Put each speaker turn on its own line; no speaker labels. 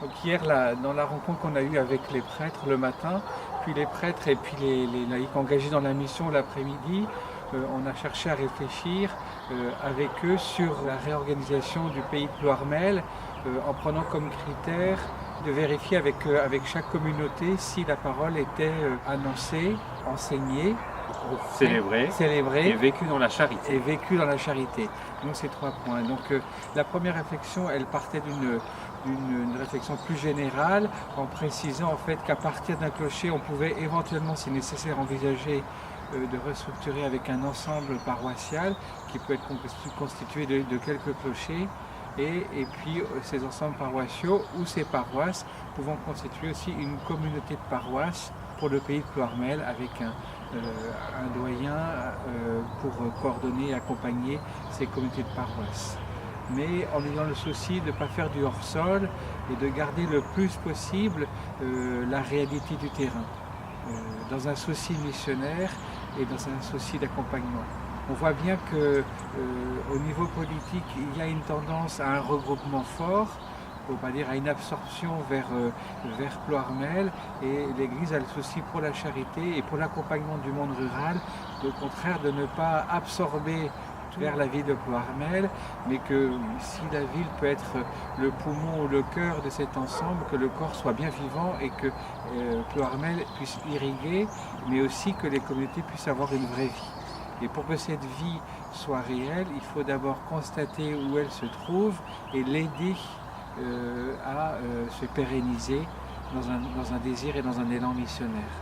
Donc hier, dans la rencontre qu'on a eue avec les prêtres le matin, puis les prêtres et puis les laïcs engagés dans la mission l'après-midi, on a cherché à réfléchir avec eux sur la réorganisation du pays de Ploërmel, en prenant comme critère de vérifier avec chaque communauté si la parole était annoncée, enseignée,
célébrée et vécue dans la charité.
Donc ces 3 points. Donc la première réflexion, elle partait d'une réflexion plus générale, en précisant en fait qu'à partir d'un clocher, on pouvait éventuellement, si nécessaire, envisager de restructurer avec un ensemble paroissial qui peut être constitué de quelques clochers. Et puis ces ensembles paroissiaux ou ces paroisses pouvant constituer aussi une communauté de paroisses pour le pays de Ploërmel avec un doyen pour coordonner et accompagner ces communautés de paroisses. Mais en ayant le souci de ne pas faire du hors-sol et de garder le plus possible la réalité du terrain, dans un souci missionnaire et dans un souci d'accompagnement. On voit bien qu'au niveau politique, il y a une tendance à un regroupement fort, on va dire à une absorption vers Ploërmel, et l'Église a le souci pour la charité et pour l'accompagnement du monde rural, au contraire de ne pas absorber vers la ville de Ploërmel, mais que si la ville peut être le poumon ou le cœur de cet ensemble, que le corps soit bien vivant et que Ploërmel puisse irriguer, mais aussi que les communautés puissent avoir une vraie vie. Et pour que cette vie soit réelle, il faut d'abord constater où elle se trouve et l'aider à se pérenniser dans un désir et dans un élan missionnaire.